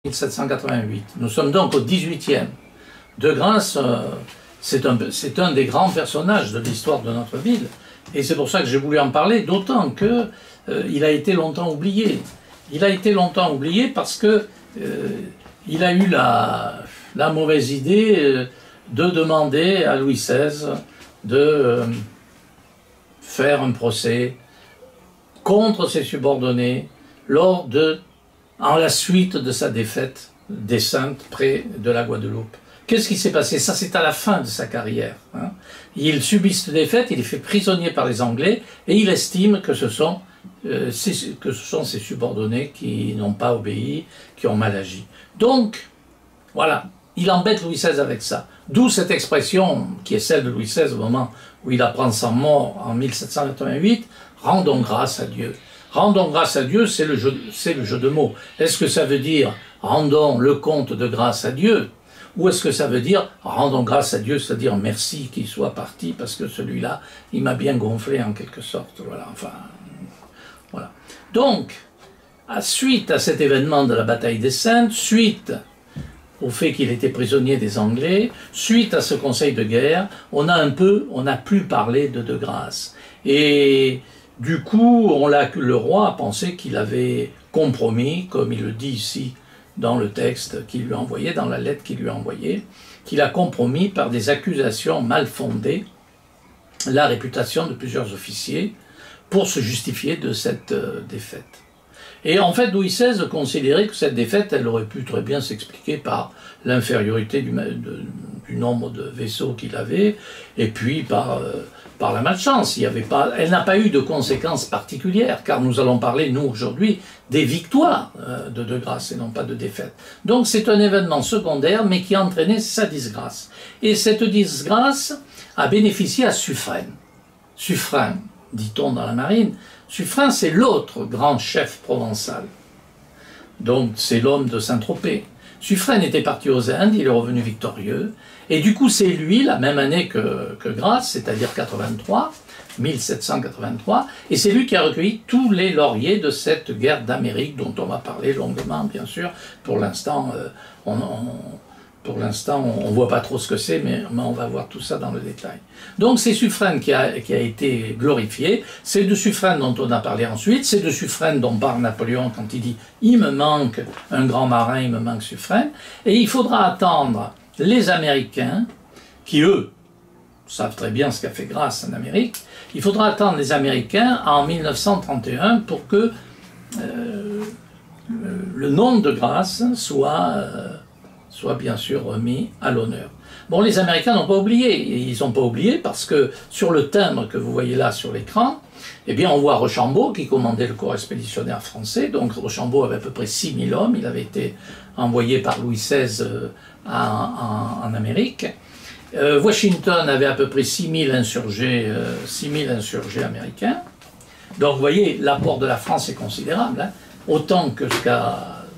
1788. Nous sommes donc au 18e. De Grasse, c'est un des grands personnages de l'histoire de notre ville. Et c'est pour ça que j'ai voulu en parler, d'autant que il a été longtemps oublié. Il a été longtemps oublié parce que il a eu la mauvaise idée de demander à Louis XVI de faire un procès contre ses subordonnés en la suite de sa défaite des Saintes près de la Guadeloupe. Qu'est-ce qui s'est passé? Ça, c'est à la fin de sa carrière. Hein. Il subit cette défaite, il est fait prisonnier par les Anglais, et il estime que ce sont ses subordonnés qui n'ont pas obéi, qui ont mal agi. Donc, voilà, il embête Louis XVI avec ça. D'où cette expression, qui est celle de Louis XVI au moment où il apprend sa mort en 1788, « Rendons grâce à Dieu ». Rendons grâce à Dieu, c'est le jeu de mots. Est-ce que ça veut dire « rendons le compte de grâce à Dieu » ou est-ce que ça veut dire « rendons grâce à Dieu », c'est-à-dire « merci qu'il soit parti parce que celui-là, il m'a bien gonflé en quelque sorte ». Voilà, enfin, voilà. Donc, suite à cet événement de la bataille des Saintes, suite au fait qu'il était prisonnier des Anglais, suite à ce conseil de guerre, on n'a plus parlé de Grasse. Et du coup, le roi a pensé qu'il avait compromis, comme il le dit ici dans le texte qu'il lui a envoyé, dans la lettre qu'il lui a envoyée, qu'il a compromis par des accusations mal fondées la réputation de plusieurs officiers pour se justifier de cette défaite. Et en fait, Louis XVI considérait que cette défaite, elle aurait pu très bien s'expliquer par l'infériorité du nombre de vaisseaux qu'il avait, et puis par la malchance. Elle n'a pas eu de conséquences particulières, car nous allons parler, nous, aujourd'hui, des victoires de Grasse, et non pas de défaites. Donc c'est un événement secondaire, mais qui a entraîné sa disgrâce. Et cette disgrâce a bénéficié à Suffren. Suffren, dit-on dans la marine, Suffren, c'est l'autre grand chef provençal. Donc c'est l'homme de Saint-Tropez. Suffren était parti aux Indes, il est revenu victorieux, et du coup c'est lui, la même année que Grasse, c'est-à-dire 1783, et c'est lui qui a recueilli tous les lauriers de cette guerre d'Amérique, dont on va parler longuement, bien sûr. Pour l'instant, on ne voit pas trop ce que c'est, mais on va voir tout ça dans le détail. Donc c'est Suffren qui a été glorifié, c'est de Suffren dont on a parlé ensuite, c'est de Suffren dont parle Napoléon quand il dit « il me manque un grand marin, il me manque Suffren », et il faudra attendre les Américains, qui eux savent très bien ce qu'a fait Grasse en Amérique, il faudra attendre les Américains en 1931 pour que le nom de Grasse soit bien sûr remis à l'honneur. Bon, les Américains n'ont pas oublié, et ils n'ont pas oublié parce que sur le timbre que vous voyez là sur l'écran, eh bien on voit Rochambeau qui commandait le corps expéditionnaire français. Donc Rochambeau avait à peu près 6000 hommes, il avait été envoyé par Louis XVI en Amérique. Washington avait à peu près 6000 insurgés américains. Donc vous voyez, l'apport de la France est considérable, hein, autant que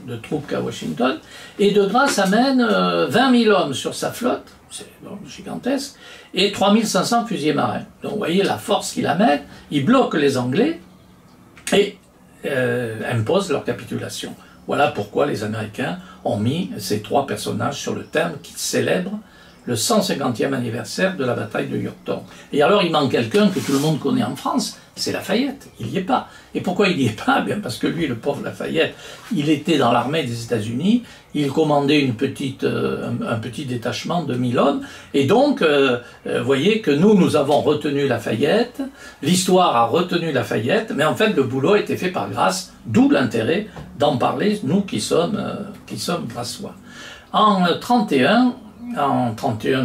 de troupes qu'à Washington, et de Grasse amène 20 000 hommes sur sa flotte, c'est gigantesque, et 3500 fusiliers marins. Donc vous voyez la force qu'il amène, il bloque les Anglais et impose leur capitulation. Voilà pourquoi les Américains ont mis ces trois personnages sur le timbre qui célèbre le 150e anniversaire de la bataille de Yorktown. Et alors il manque quelqu'un que tout le monde connaît en France, c'est Lafayette, il n'y est pas. Et pourquoi il n'y est pas? Bien parce que lui, le pauvre Lafayette, il était dans l'armée des États-Unis, il commandait un petit détachement de 1000 hommes, et donc, vous voyez que nous avons retenu Lafayette, l'histoire a retenu Lafayette, mais en fait le boulot a été fait par Grasse, d'où l'intérêt d'en parler, nous qui sommes grassois. En 31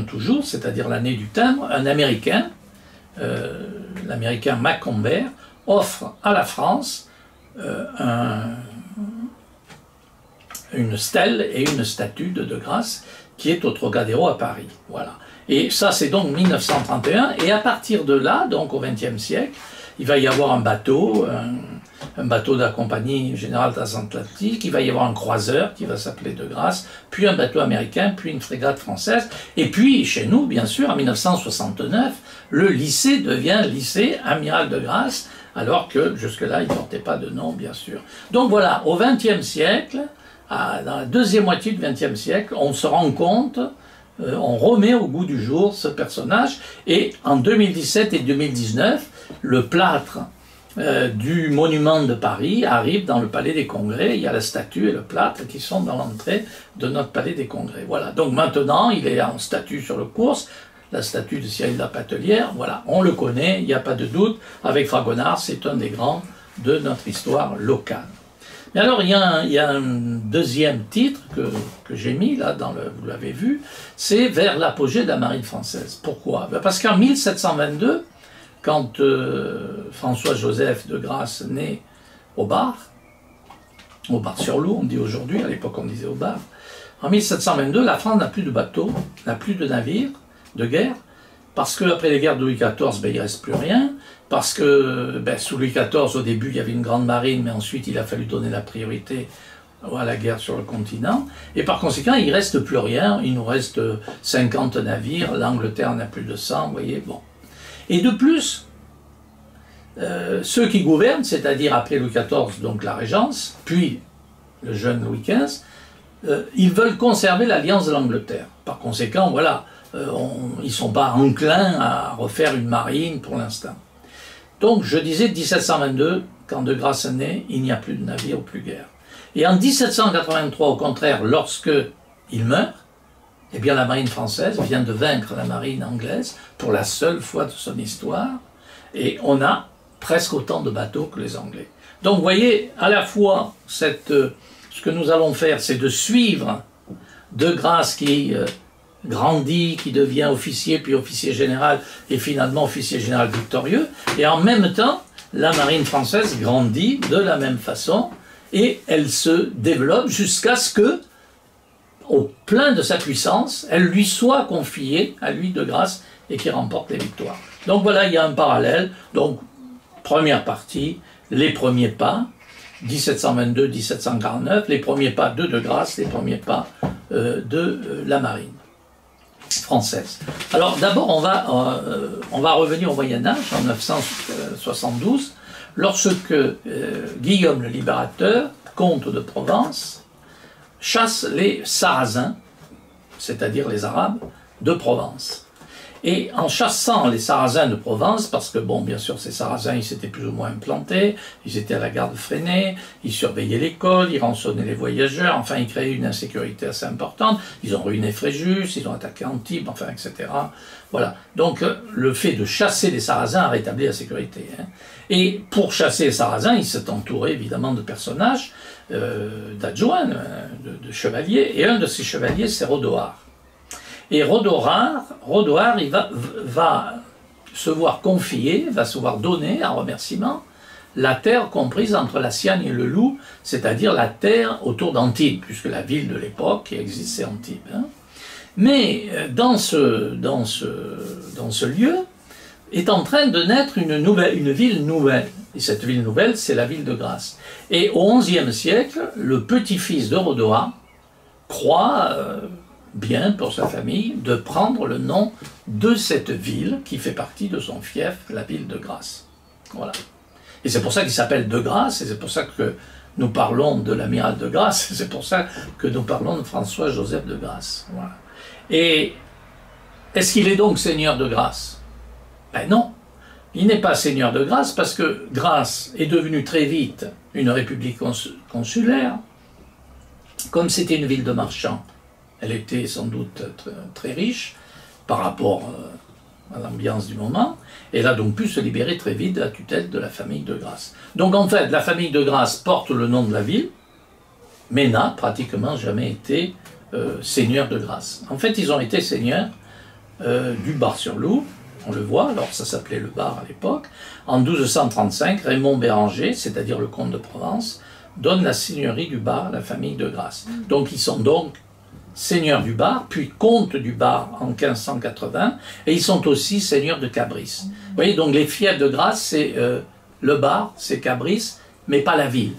toujours, c'est-à-dire l'année du timbre, un Américain, l'Américain Macomber, offre à la France une stèle et une statue de Grasse qui est au Trocadéro à Paris. Voilà. Et ça, c'est donc 1931, et à partir de là, donc au XXe siècle, il va y avoir un bateau de la Compagnie Générale Transatlantique, il va y avoir un croiseur qui va s'appeler de Grasse, puis un bateau américain, puis une frégate française, et puis chez nous, bien sûr, en 1969, le lycée devient lycée Amiral de Grasse, alors que jusque-là, il ne portait pas de nom, bien sûr. Donc voilà, au XXe siècle, dans la deuxième moitié du XXe siècle, on se rend compte, on remet au goût du jour ce personnage, et en 2017 et 2019, le plâtre du monument de Paris arrive dans le Palais des Congrès. Il y a la statue et le plâtre qui sont dans l'entrée de notre Palais des Congrès. Voilà, donc maintenant, il est en statue sur le cours, la statue de Cyril Lapatelière, voilà, on le connaît, il n'y a pas de doute, avec Fragonard, c'est un des grands de notre histoire locale. Mais alors, il y a un deuxième titre que j'ai mis, là, vous l'avez vu, c'est vers l'apogée de la marine française. Pourquoi? Parce qu'en 1722, quand François-Joseph de Grasse naît au Bar-sur-Loup, on dit aujourd'hui, à l'époque on disait au Bar, en 1722, la France n'a plus de bateaux, n'a plus de navires de guerre, parce qu'après les guerres de Louis XIV, il ne reste plus rien, parce que sous Louis XIV, au début, il y avait une grande marine, mais ensuite il a fallu donner la priorité à la guerre sur le continent, et par conséquent, il ne reste plus rien, il nous reste 50 navires, l'Angleterre n'a plus de 100, vous voyez, bon. Et de plus, ceux qui gouvernent, c'est-à-dire après Louis XIV, donc la Régence, puis le jeune Louis XV, ils veulent conserver l'alliance de l'Angleterre. Par conséquent, voilà, ils ne sont pas enclins à refaire une marine pour l'instant. Donc, je disais, 1722, quand de Grasse naît, il n'y a plus de navire ou plus guerre. Et en 1783, au contraire, lorsque il meurt, eh bien, la marine française vient de vaincre la marine anglaise pour la seule fois de son histoire, et on a presque autant de bateaux que les Anglais. Donc, vous voyez, à la fois, ce que nous allons faire, c'est de suivre de Grasse qui grandit, qui devient officier, puis officier général, et finalement officier général victorieux, et en même temps, la marine française grandit de la même façon, et elle se développe jusqu'à ce que, au plein de sa puissance, elle lui soit confiée, à lui de Grasse, et qui remporte les victoires. Donc voilà, il y a un parallèle. Donc, première partie, les premiers pas, 1722-1749, les premiers pas de Grasse, les premiers pas de la marine française. Alors d'abord, on va revenir au Moyen-Âge, en 972, lorsque Guillaume le Libérateur, comte de Provence, chasse les Sarrasins, c'est-à-dire les Arabes, de Provence. Et en chassant les Sarrasins de Provence, parce que, bon, bien sûr, ces Sarrasins, ils s'étaient plus ou moins implantés, ils étaient à la garde freinée, ils surveillaient l'école, ils rançonnaient les voyageurs, enfin, ils créaient une insécurité assez importante, ils ont ruiné Fréjus, ils ont attaqué Antibes, enfin, etc. Voilà. Donc, le fait de chasser les Sarrasins a rétabli la sécurité. Hein. Et pour chasser les Sarrasins, il s'est entouré, évidemment, de personnages, d'adjoints, de chevaliers, et un de ces chevaliers, c'est Rodoard. Et Rodoard, il va se voir confier, va se voir donner en remerciement la terre comprise entre la Siagne et le Loup, c'est-à-dire la terre autour d'Antibes, puisque la ville de l'époque qui existe, c'est Antibes. Hein. Mais dans ce lieu est en train de naître une ville nouvelle. Et cette ville nouvelle, c'est la ville de Grasse. Et au XIe siècle, le petit-fils de Rodoard croit bien pour sa famille de prendre le nom de cette ville qui fait partie de son fief, la ville de Grasse. Voilà. Et c'est pour ça qu'il s'appelle de Grasse, et c'est pour ça que nous parlons de l'amiral de Grasse, et c'est pour ça que nous parlons de François-Joseph de Grasse. Voilà. Et est-ce qu'il est donc seigneur de Grasse? Ben non, il n'est pas seigneur de Grasse parce que Grasse est devenue très vite une république consulaire. Comme c'était une ville de marchands, elle était sans doute très riche par rapport à l'ambiance du moment. Elle a donc pu se libérer très vite de la tutelle de la famille de Grasse. Donc en fait, la famille de Grasse porte le nom de la ville, mais n'a pratiquement jamais été seigneur de Grasse. En fait, ils ont été seigneurs du Bar-sur-Loup, on le voit, alors ça s'appelait le Bar à l'époque. En 1235, Raymond Béranger, c'est-à-dire le comte de Provence, donne la seigneurie du Bar à la famille de Grasse. Donc ils sont donc seigneurs du Bar, puis comtes du Bar en 1580, et ils sont aussi seigneurs de Cabris. Vous voyez, donc les fiefs de Grasse, c'est le Bar, c'est Cabris, mais pas la ville.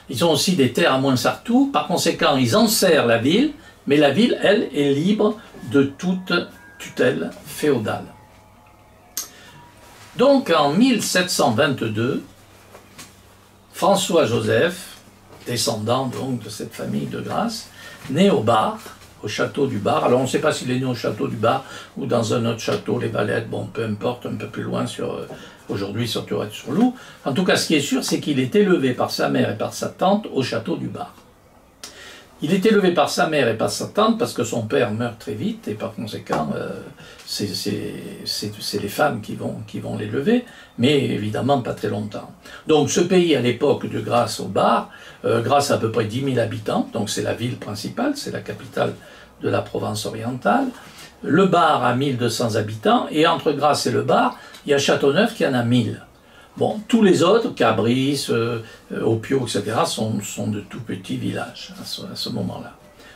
Ils ont aussi des terres à Moinsartou, par conséquent, ils enserrent la ville, mais la ville, elle, est libre de toute tutelle féodale. Donc, en 1722, François-Joseph descendant donc de cette famille de Grasse, né au Bar, au château du Bar. Alors on ne sait pas s'il est né au château du Bar ou dans un autre château, les Valettes, bon peu importe, un peu plus loin aujourd'hui sur Tourette-sur-Loup. En tout cas, ce qui est sûr, c'est qu'il est élevé par sa mère et par sa tante au château du Bar. Il est élevé par sa mère et par sa tante parce que son père meurt très vite et par conséquent, c'est les femmes qui vont l'élever, mais évidemment pas très longtemps. Donc ce pays à l'époque de Grasse au Bar, Grasse a à peu près 10 000 habitants, donc c'est la ville principale, c'est la capitale de la Provence orientale. Le Bar a 1200 habitants et entre Grasse et le Bar, il y a Châteauneuf qui en a 1000. Bon, tous les autres, Cabris, Opio, etc., sont de tout petits villages à ce moment-là.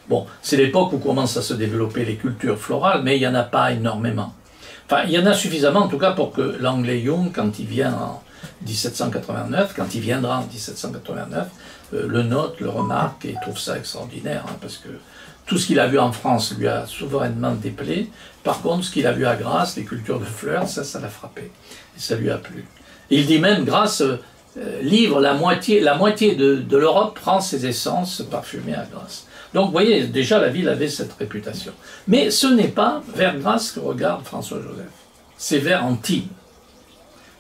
Bon, c'est l'époque où commencent à se développer les cultures florales, mais il n'y en a pas énormément. Enfin, il y en a suffisamment, en tout cas, pour que l'anglais Young, quand il vient en 1789, quand il viendra en 1789, le note, le remarque et trouve ça extraordinaire, hein, parce que tout ce qu'il a vu en France lui a souverainement déplaît. Par contre, ce qu'il a vu à Grasse, les cultures de fleurs, ça l'a frappé. Et ça lui a plu. Il dit même, Grasse livre la moitié de l'Europe prend ses essences parfumées à Grasse. Donc vous voyez, déjà la ville avait cette réputation. Mais ce n'est pas vers Grasse que regarde François-Joseph. C'est vers Antibes,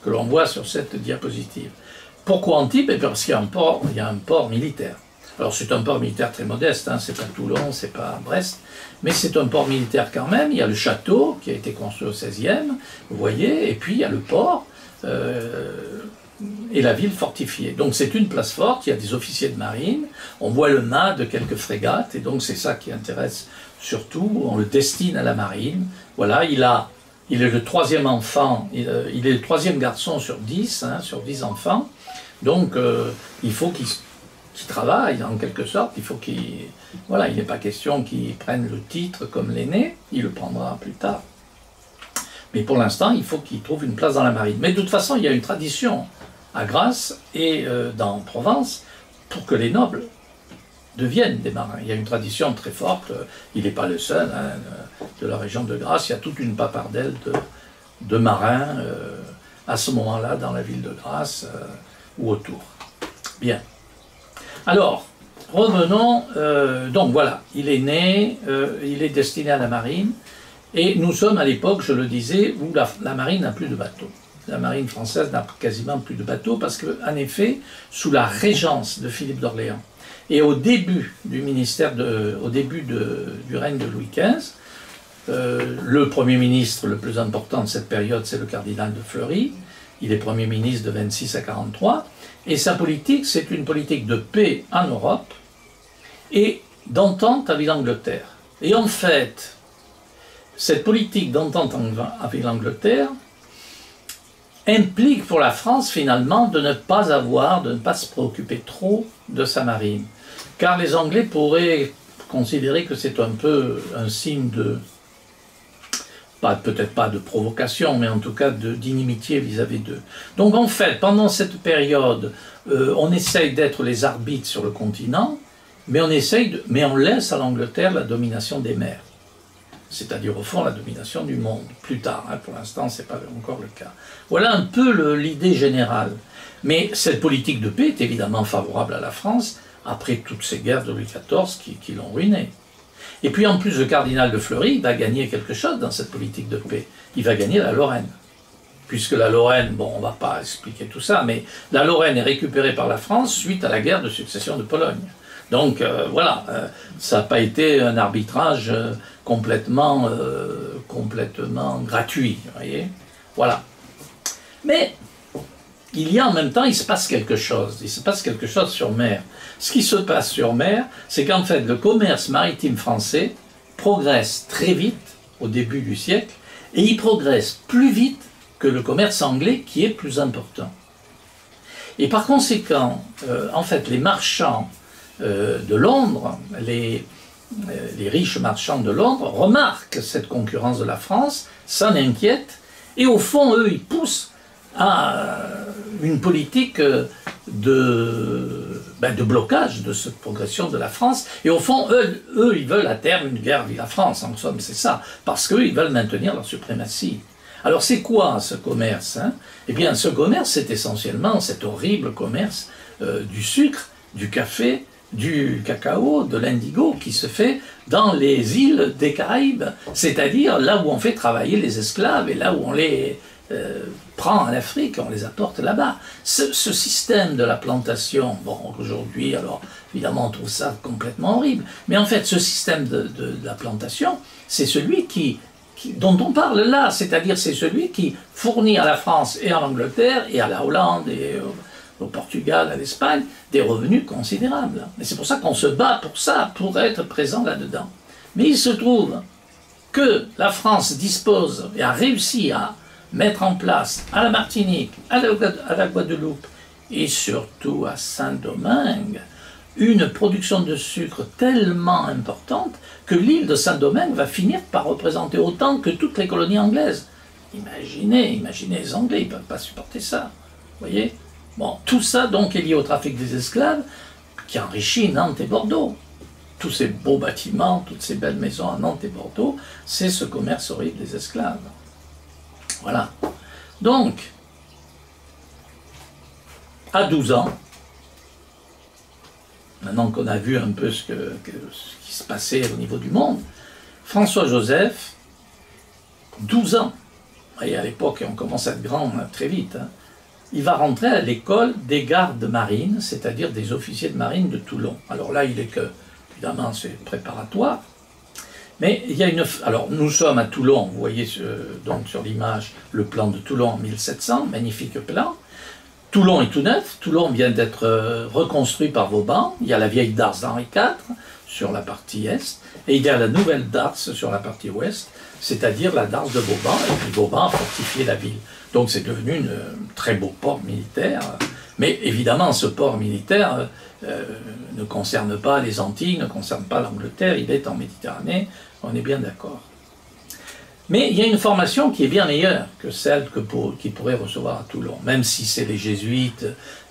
que l'on voit sur cette diapositive. Pourquoi Antibes? Parce qu'il y a un port militaire. Alors c'est un port militaire très modeste, hein, c'est pas Toulon, c'est pas Brest, mais c'est un port militaire quand même. Il y a le château qui a été construit au XVIe, vous voyez, et puis il y a le port. Et la ville fortifiée. Donc c'est une place forte, il y a des officiers de marine, on voit le mât de quelques frégates, et donc c'est ça qui intéresse surtout, on le destine à la marine. Voilà, il est le troisième enfant, il est le troisième garçon sur 10, hein, sur 10 enfants, donc il faut qu'il travaille en quelque sorte, il faut voilà, il n'est pas question qu'il prenne le titre comme l'aîné, il le prendra plus tard. Mais pour l'instant, il faut qu'il trouve une place dans la marine. Mais de toute façon, il y a une tradition à Grasse et dans Provence pour que les nobles deviennent des marins. Il y a une tradition très forte, il n'est pas le seul, hein, de la région de Grasse, il y a toute une papardelle de marins à ce moment-là dans la ville de Grasse ou autour. Bien. Alors, revenons, donc voilà, il est né, il est destiné à la marine. Et nous sommes à l'époque, je le disais, où la marine n'a plus de bateaux. La marine française n'a quasiment plus de bateaux parce qu'en effet, sous la régence de Philippe d'Orléans et au début du règne de Louis XV, le Premier ministre le plus important de cette période, c'est le cardinal de Fleury. Il est Premier ministre de 26 à 43. Et sa politique, c'est une politique de paix en Europe et d'entente avec l'Angleterre. Et en fait, cette politique d'entente avec l'Angleterre implique pour la France finalement de ne pas se préoccuper trop de sa marine. Car les Anglais pourraient considérer que c'est un peu un signe de, peut-être pas de provocation, mais en tout cas d'inimitié vis-à-vis d'eux. Donc en fait, pendant cette période, on essaye d'être les arbitres sur le continent, mais on laisse à l'Angleterre la domination des mers. C'est-à-dire au fond la domination du monde, plus tard, hein, pour l'instant ce n'est pas encore le cas. Voilà un peu l'idée générale. Mais cette politique de paix est évidemment favorable à la France, après toutes ces guerres de Louis XIV qui l'ont ruinée. Et puis en plus le cardinal de Fleury va gagner quelque chose dans cette politique de paix, il va gagner la Lorraine. Puisque la Lorraine, bon on ne va pas expliquer tout ça, mais la Lorraine est récupérée par la France suite à la guerre de succession de Pologne. Donc voilà, ça n'a pas été un arbitrage complètement gratuit, vous voyez. Voilà. Mais il y a en même temps, il se passe quelque chose sur mer. Ce qui se passe sur mer, c'est qu'en fait le commerce maritime français progresse très vite au début du siècle, et il progresse plus vite que le commerce anglais qui est plus important. Et par conséquent, en fait les marchands de Londres, les riches marchands de Londres remarquent cette concurrence de la France, s'en inquiètent, et au fond, eux, ils poussent à une politique de blocage de cette progression de la France, et au fond, eux, ils veulent à terme une guerre avec la France, en somme, c'est ça, parce qu'ils veulent maintenir leur suprématie. Alors c'est quoi ce commerce, hein? Eh bien, ce commerce, c'est essentiellement cet horrible commerce du sucre, du café, du cacao, de l'indigo qui se fait dans les îles des Caraïbes, c'est-à-dire là où on fait travailler les esclaves et là où on les prend en Afrique, on les apporte là-bas. Ce système de la plantation, bon, aujourd'hui, alors évidemment on trouve ça complètement horrible, mais en fait ce système de la plantation, c'est celui dont on parle là, c'est-à-dire c'est celui qui fournit à la France et à l'Angleterre et à la Hollande et au Portugal, à l'Espagne, des revenus considérables. Et c'est pour ça qu'on se bat pour ça, pour être présent là-dedans. Mais il se trouve que la France dispose et a réussi à mettre en place à la Martinique, à la Guadeloupe et surtout à Saint-Domingue une production de sucre tellement importante que l'île de Saint-Domingue va finir par représenter autant que toutes les colonies anglaises. Imaginez les Anglais, ils ne peuvent pas supporter ça. Vous voyez? Bon, tout ça donc est lié au trafic des esclaves qui enrichit Nantes et Bordeaux. Tous ces beaux bâtiments, toutes ces belles maisons à Nantes et Bordeaux, c'est ce commerce horrible des esclaves. Voilà. Donc, à 12 ans, maintenant qu'on a vu un peu ce qui se passait au niveau du monde, François-Joseph, 12 ans, et à l'époque on commence à être grand très vite, hein, il va rentrer à l'école des gardes marines, c'est-à-dire des officiers de marine de Toulon. Alors là, il est que, évidemment, c'est préparatoire. Mais il y a une... Alors, nous sommes à Toulon, vous voyez donc sur l'image le plan de Toulon en 1700, magnifique plan. Toulon est tout neuf, Toulon vient d'être reconstruit par Vauban. Il y a la vieille darse d'Henri IV sur la partie est, et il y a la nouvelle darse sur la partie ouest, c'est-à-dire la darse de Vauban, et puis Vauban a fortifié la ville. Donc c'est devenu un très beau port militaire, mais évidemment ce port militaire ne concerne pas les Antilles, ne concerne pas l'Angleterre, il est en Méditerranée, on est bien d'accord. Mais il y a une formation qui est bien meilleure que celle qu'ils pourraient recevoir à Toulon, même si c'est les jésuites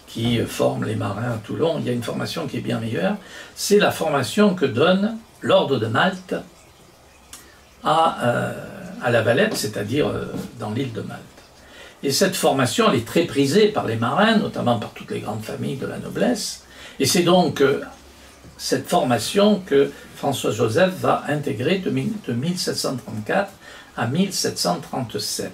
qui forment les marins à Toulon, il y a une formation qui est bien meilleure, c'est la formation que donne l'Ordre de Malte à La Valette, c'est-à-dire dans l'île de Malte. Et cette formation, elle est très prisée par les marins, notamment par toutes les grandes familles de la noblesse. Et c'est donc cette formation que François-Joseph va intégrer de 1734 à 1737.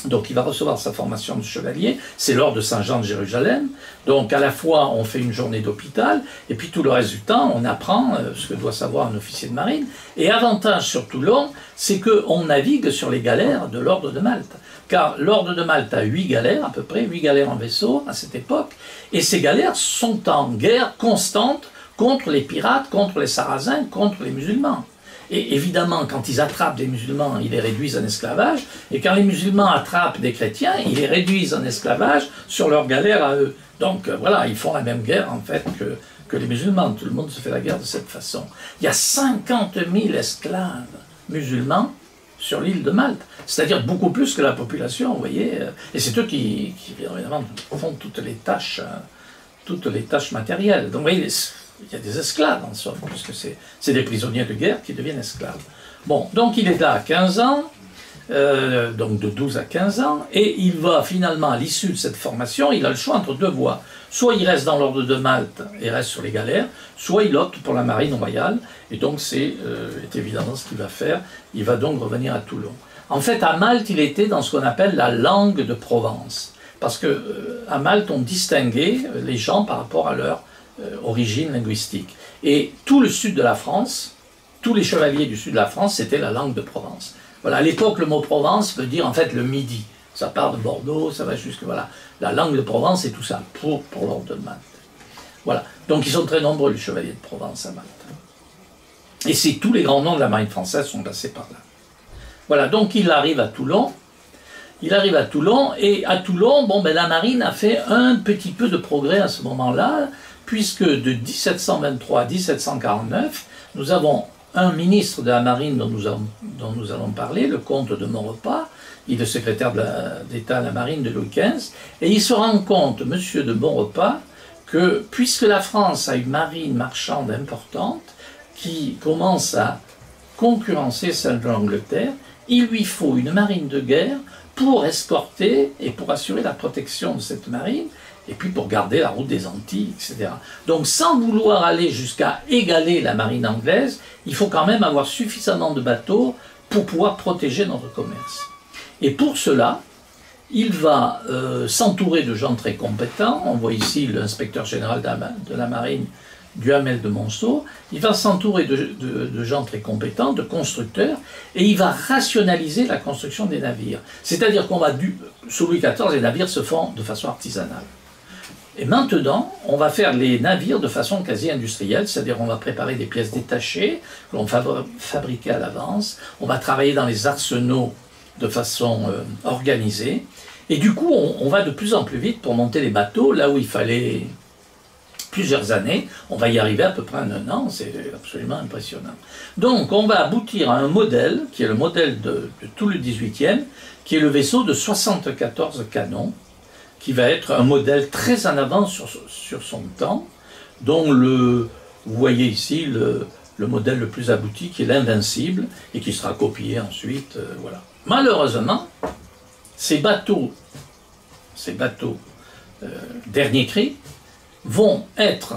Donc il va recevoir sa formation de chevalier, c'est l'ordre de Saint-Jean de Jérusalem. Donc à la fois on fait une journée d'hôpital, et puis tout le reste du temps on apprend ce que doit savoir un officier de marine. Et avantage sur Toulon, c'est qu'on navigue sur les galères de l'ordre de Malte. Car l'ordre de Malte a 8 galères, à peu près, 8 galères en vaisseau à cette époque, et ces galères sont en guerre constante contre les pirates, contre les sarrasins, contre les musulmans. Et évidemment, quand ils attrapent des musulmans, ils les réduisent en esclavage, et quand les musulmans attrapent des chrétiens, ils les réduisent en esclavage sur leur galère à eux. Donc voilà, ils font la même guerre en fait que les musulmans, tout le monde se fait la guerre de cette façon. Il y a 50 000 esclaves musulmans sur l'île de Malte, c'est-à-dire beaucoup plus que la population, vous voyez, et c'est eux qui évidemment font toutes les tâches matérielles. Donc vous voyez, il y a des esclaves en somme, puisque c'est des prisonniers de guerre qui deviennent esclaves. Bon, donc il est là à 15 ans, donc de 12 à 15 ans, et il va finalement, à l'issue de cette formation, il a le choix entre deux voies. Soit il reste dans l'ordre de Malte et reste sur les galères, soit il opte pour la marine royale, et donc c'est évidemment ce qu'il va faire. Il va donc revenir à Toulon. En fait, à Malte, il était dans ce qu'on appelle la langue de Provence, parce qu'à Malte, on distinguait les gens par rapport à leur origine linguistique. Et tout le sud de la France, tous les chevaliers du sud de la France, c'était la langue de Provence. Voilà, à l'époque, le mot Provence veut dire en fait le midi. Ça part de Bordeaux, ça va jusque, voilà. La langue de Provence et tout ça, pour l'ordre de Malte. Voilà, donc ils sont très nombreux, les chevaliers de Provence à Malte. Et c'est tous les grands noms de la marine française sont passés par là. Voilà, donc il arrive à Toulon. Il arrive à Toulon, et à Toulon, bon, ben, la marine a fait un petit peu de progrès à ce moment-là, puisque de 1723 à 1749, nous avons un ministre de la marine dont nous allons parler, le comte de Maurepas. Il est secrétaire d'État à la marine de Louis XV, et il se rend compte, monsieur de Maurepas, que puisque la France a une marine marchande importante, qui commence à concurrencer celle de l'Angleterre, il lui faut une marine de guerre pour escorter et pour assurer la protection de cette marine, et puis pour garder la route des Antilles, etc. Donc sans vouloir aller jusqu'à égaler la marine anglaise, il faut quand même avoir suffisamment de bateaux pour pouvoir protéger notre commerce. Et pour cela, il va s'entourer de gens très compétents. On voit ici l'inspecteur général de la marine, Duhamel de Monceau. Il va s'entourer de gens très compétents, de constructeurs, et il va rationaliser la construction des navires. C'est-à-dire qu'on va, sous Louis XIV, les navires se font de façon artisanale. Et maintenant, on va faire les navires de façon quasi industrielle, c'est-à-dire on va préparer des pièces détachées, que l'on fabriquer à l'avance, on va travailler dans les arsenaux de façon organisée, et du coup, on va de plus en plus vite pour monter les bateaux, là où il fallait plusieurs années, on va y arriver à peu près en un an, c'est absolument impressionnant. Donc on va aboutir à un modèle, qui est le modèle de tout le 18e, qui est le vaisseau de 74 canons, qui va être un modèle très en avance sur son temps, dont vous voyez ici le modèle le plus abouti, qui est l'Invincible, et qui sera copié ensuite, voilà. Malheureusement, ces bateaux dernier cri, vont être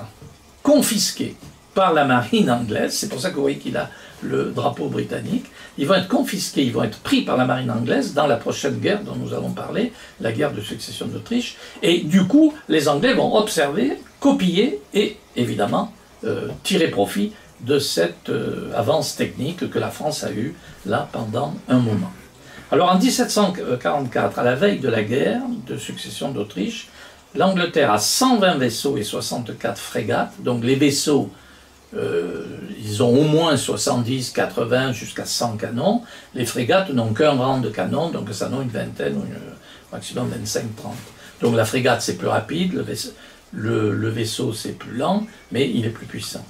confisqués par la marine anglaise, c'est pour ça que vous voyez qu'il a le drapeau britannique, ils vont être confisqués, ils vont être pris par la marine anglaise dans la prochaine guerre dont nous allons parler, la guerre de succession d'Autriche, et du coup, les Anglais vont observer, copier et évidemment tirer profit de cette avance technique que la France a eue là pendant un moment. Alors en 1744, à la veille de la guerre de succession d'Autriche, l'Angleterre a 120 vaisseaux et 64 frégates, donc les vaisseaux, ils ont au moins 70, 80, jusqu'à 100 canons. Les frégates n'ont qu'un rang de canons, donc ça en a une vingtaine, ou maximum 25-30. Donc la frégate c'est plus rapide, le vaisseau c'est plus lent, mais il est plus puissant.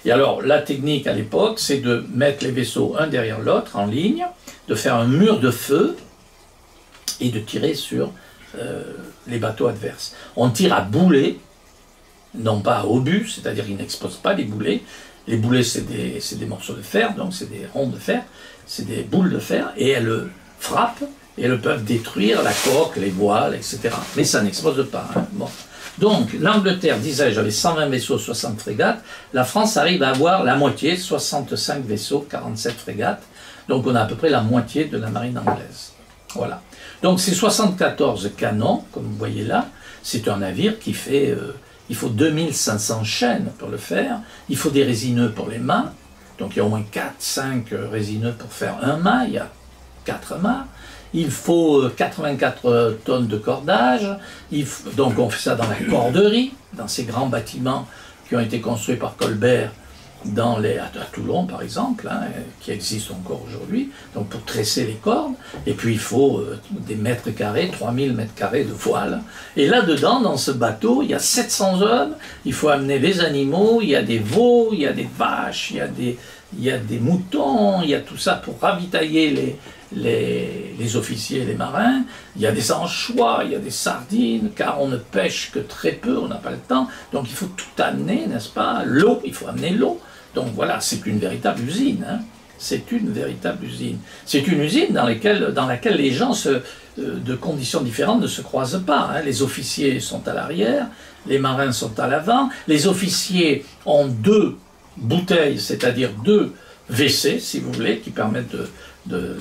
Et alors la technique à l'époque, c'est de mettre les vaisseaux un derrière l'autre en ligne, de faire un mur de feu et de tirer sur les bateaux adverses. On tire à boulet, non pas à obus, c'est-à-dire qu'ils n'explosent pas les boulets. Les boulets, c'est des morceaux de fer, donc c'est des ronds de fer, c'est des boules de fer, et elles frappent, et elles peuvent détruire la coque, les voiles, etc. Mais ça n'explose pas. Hein. Bon. Donc, l'Angleterre, disais-je, avait 120 vaisseaux, 60 frégates. La France arrive à avoir la moitié, 65 vaisseaux, 47 frégates. Donc, on a à peu près la moitié de la marine anglaise. Voilà. Donc ces 74 canons, comme vous voyez là, c'est un navire qui fait, il faut 2500 chaînes pour le faire, il faut des résineux pour les mâts, donc il y a au moins 4-5 résineux pour faire un mât, il y a 4 mâts, il faut 84 tonnes de cordage, donc on fait ça dans la corderie, dans ces grands bâtiments qui ont été construits par Colbert, à Toulon par exemple, hein, qui existent encore aujourd'hui, donc pour tresser les cordes, et puis il faut des mètres carrés, 3000 mètres carrés de voile, et là-dedans, dans ce bateau, il y a 700 hommes, il faut amener les animaux, il y a des veaux, il y a des vaches, il y a des moutons, il y a tout ça pour ravitailler les officiers et les marins, il y a des anchois, il y a des sardines, car on ne pêche que très peu, on n'a pas le temps, donc il faut tout amener, n'est-ce pas? L'eau, il faut amener l'eau. Donc voilà, c'est une véritable usine. Hein. C'est une véritable usine. C'est une usine dans laquelle les gens de conditions différentes ne se croisent pas. Hein. Les officiers sont à l'arrière, les marins sont à l'avant. Les officiers ont 2 bouteilles, c'est-à-dire 2 WC, si vous voulez, qui permettent de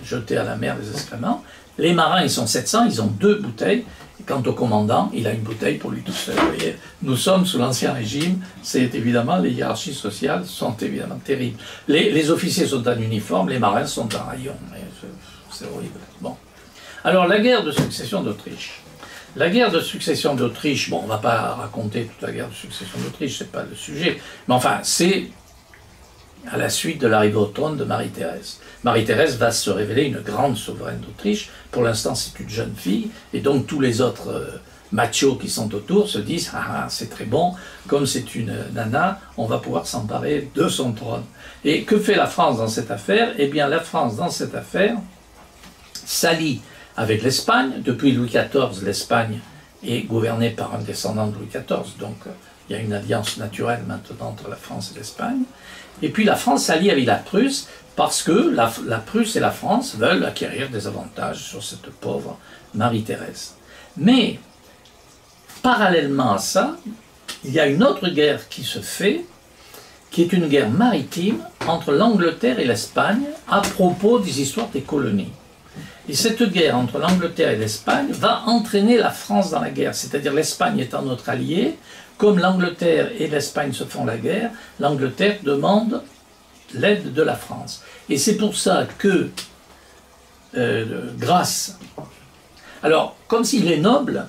jeter à la mer les excréments. Les marins, ils sont 700, ils ont 2 bouteilles. Et quant au commandant, il a une bouteille pour lui tout seul. Vous voyez, nous sommes sous l'Ancien Régime, c'est évidemment, les hiérarchies sociales sont évidemment terribles. Les officiers sont en uniforme, les marins sont en rayon. C'est horrible. Bon. Alors, la guerre de succession d'Autriche. La guerre de succession d'Autriche, bon, on ne va pas raconter toute la guerre de succession d'Autriche, c'est pas le sujet. Mais enfin, c'est à la suite de l'arrivée au trône de Marie-Thérèse. Marie-Thérèse va se révéler une grande souveraine d'Autriche. Pour l'instant, c'est une jeune fille, et donc tous les autres machos qui sont autour se disent « Ah, c'est très bon, comme c'est une nana, on va pouvoir s'emparer de son trône. » Et que fait la France dans cette affaire? Eh bien, la France, dans cette affaire, s'allie avec l'Espagne. Depuis Louis XIV, l'Espagne est gouvernée par un descendant de Louis XIV, donc il y a une alliance naturelle maintenant entre la France et l'Espagne. Et puis la France s'allie avec la Prusse, parce que la Prusse et la France veulent acquérir des avantages sur cette pauvre Marie-Thérèse. Mais parallèlement à ça, il y a une autre guerre qui se fait, qui est une guerre maritime entre l'Angleterre et l'Espagne à propos des histoires des colonies. Et cette guerre entre l'Angleterre et l'Espagne va entraîner la France dans la guerre, c'est-à-dire l'Espagne étant notre allié, comme l'Angleterre et l'Espagne se font la guerre, l'Angleterre demande l'aide de la France. Et c'est pour ça que Grasse, alors comme s'il est noble,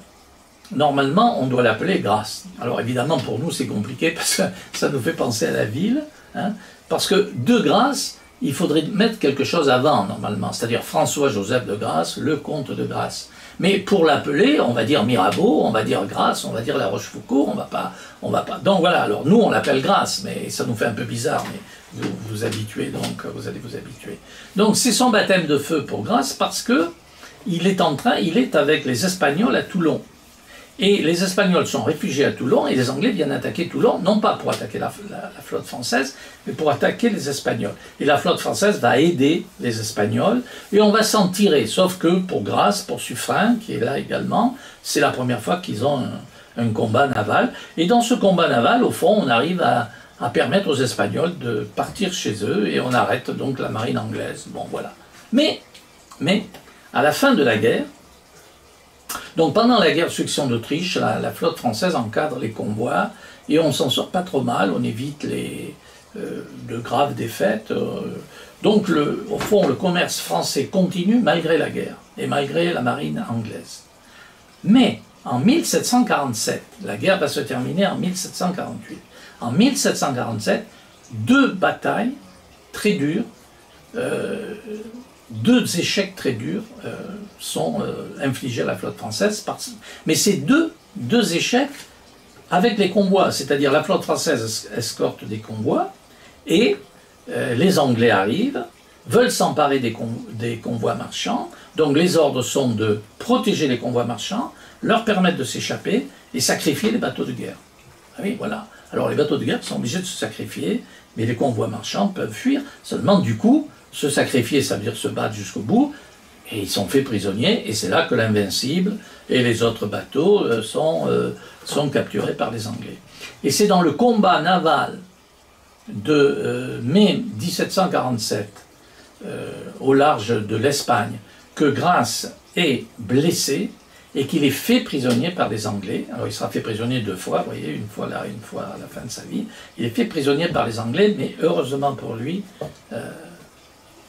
normalement on doit l'appeler Grasse. Alors évidemment pour nous c'est compliqué parce que ça nous fait penser à la ville, hein, parce que de Grasse, il faudrait mettre quelque chose avant, normalement, c'est-à-dire François-Joseph de Grasse, le comte de Grasse. Mais pour l'appeler, on va dire Mirabeau, on va dire Grasse, on va dire La Rochefoucauld, on va pas... Donc voilà, alors nous on l'appelle Grasse, mais ça nous fait un peu bizarre, mais vous vous habituez, donc vous allez vous habituer. Donc c'est son baptême de feu pour Grasse parce que il est avec les Espagnols à Toulon. Et les Espagnols sont réfugiés à Toulon et les Anglais viennent attaquer Toulon, non pas pour attaquer la flotte française, mais pour attaquer les Espagnols. Et la flotte française va aider les Espagnols et on va s'en tirer. Sauf que pour Grasse, pour Suffren, qui est là également, c'est la première fois qu'ils ont un combat naval. Et dans ce combat naval, au fond, on arrive à permettre aux Espagnols de partir chez eux et on arrête donc la marine anglaise. Bon, voilà. Mais à la fin de la guerre, donc pendant la guerre de succession d'Autriche, la flotte française encadre les convois et on s'en sort pas trop mal, on évite de graves défaites. Donc au fond, le commerce français continue malgré la guerre et malgré la marine anglaise. Mais en 1747, la guerre va se terminer en 1748. En 1747, deux batailles très dures, deux échecs très durs sont infligés à la flotte française. Mais c'est deux échecs avec les convois, c'est-à-dire la flotte française escorte des convois et les Anglais arrivent, veulent s'emparer des convois marchands, donc les ordres sont de protéger les convois marchands, leur permettre de s'échapper et sacrifier les bateaux de guerre. Ah oui, voilà. Alors les bateaux de guerre sont obligés de se sacrifier, mais les convois marchands peuvent fuir, seulement du coup, se sacrifier, ça veut dire se battre jusqu'au bout, et ils sont faits prisonniers, et c'est là que l'Invincible et les autres bateaux sont capturés par les Anglais. Et c'est dans le combat naval de mai 1747, au large de l'Espagne, que Grasse est blessé, et qu'il est fait prisonnier par les Anglais. Alors il sera fait prisonnier deux fois, vous voyez, une fois là, une fois à la fin de sa vie. Il est fait prisonnier par les Anglais, mais heureusement pour lui,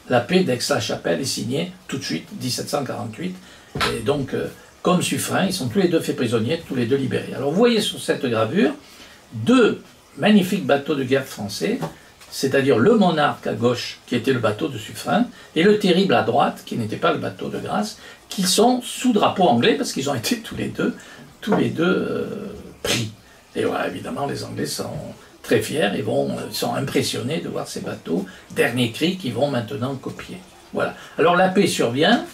la paix d'Aix-la-Chapelle est signée tout de suite, 1748. Et donc, comme Suffren, ils sont tous les deux faits prisonniers, tous les deux libérés. Alors vous voyez sur cette gravure, deux magnifiques bateaux de guerre français, c'est-à-dire le Monarque à gauche, qui était le bateau de Suffren, et le Terrible à droite, qui n'était pas le bateau de Grasse, qui sont sous drapeau anglais, parce qu'ils ont été tous les deux pris. Et voilà, évidemment, les Anglais sont très fiers et sont impressionnés de voir ces bateaux, dernier cri, qu'ils vont maintenant copier. Voilà. Alors la paix survient.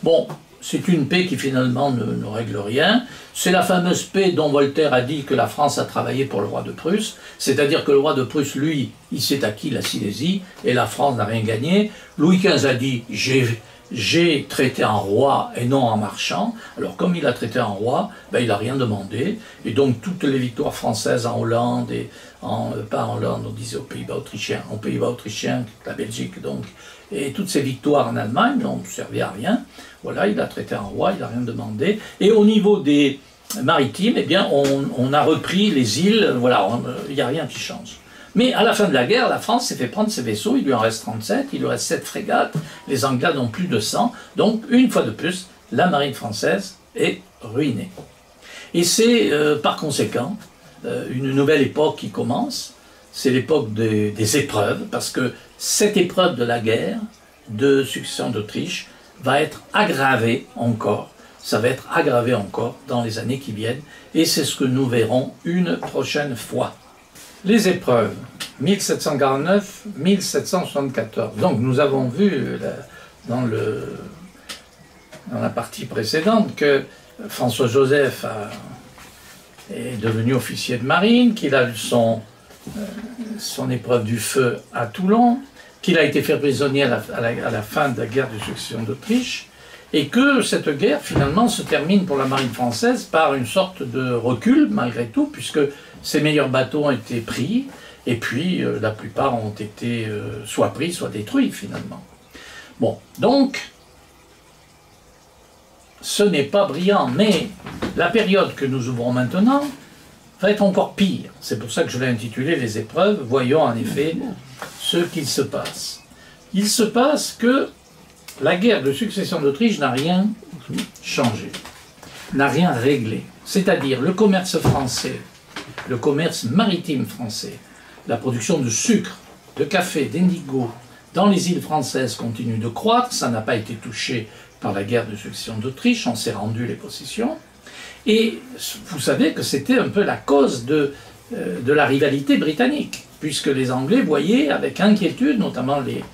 Bon, c'est une paix qui finalement ne règle rien. C'est la fameuse paix dont Voltaire a dit que la France a travaillé pour le roi de Prusse, c'est-à-dire que le roi de Prusse, lui, il s'est acquis la Silésie et la France n'a rien gagné. Louis XV a dit « j'ai traité en roi et non en marchand ». Alors comme il a traité en roi, ben, il n'a rien demandé. Et donc toutes les victoires françaises en Hollande, pas en Hollande, on disait aux Pays-Bas autrichiens, la Belgique donc, et toutes ces victoires en Allemagne n'ont servi à rien. Voilà, il a traité en roi, il n'a rien demandé. Et au niveau des maritimes, eh bien, on a repris les îles, voilà, il n'y a rien qui change. Mais à la fin de la guerre, la France s'est fait prendre ses vaisseaux, il lui en reste 37, il lui reste 7 frégates, les Anglais n'ont plus de 100, donc une fois de plus, la marine française est ruinée. Et c'est par conséquent une nouvelle époque qui commence, c'est l'époque des épreuves, parce que cette épreuve de la guerre de succession d'Autriche va être aggravée encore, ça va être aggravé encore dans les années qui viennent, et c'est ce que nous verrons une prochaine fois. Les épreuves, 1749-1774. Donc nous avons vu dans la partie précédente que François-Joseph est devenu officier de marine, qu'il a eu son épreuve du feu à Toulon, qu'il a été fait prisonnier à la fin de la guerre de succession d'Autriche, et que cette guerre finalement se termine pour la marine française par une sorte de recul malgré tout, puisque ses meilleurs bateaux ont été pris, et puis la plupart ont été soit pris, soit détruits finalement. Bon, donc, ce n'est pas brillant, mais la période que nous ouvrons maintenant va être encore pire. C'est pour ça que je l'ai intitulé « Les épreuves ». Voyons en effet ce qu'il se passe. Il se passe que la guerre de succession d'Autriche n'a rien changé, n'a rien réglé. C'est-à-dire le commerce français, le commerce maritime français, la production de sucre, de café, d'indigo dans les îles françaises continue de croître. Ça n'a pas été touché par la guerre de succession d'Autriche, on s'est rendu les possessions. Et vous savez que c'était un peu la cause de la rivalité britannique, puisque les Anglais voyaient avec inquiétude, notamment les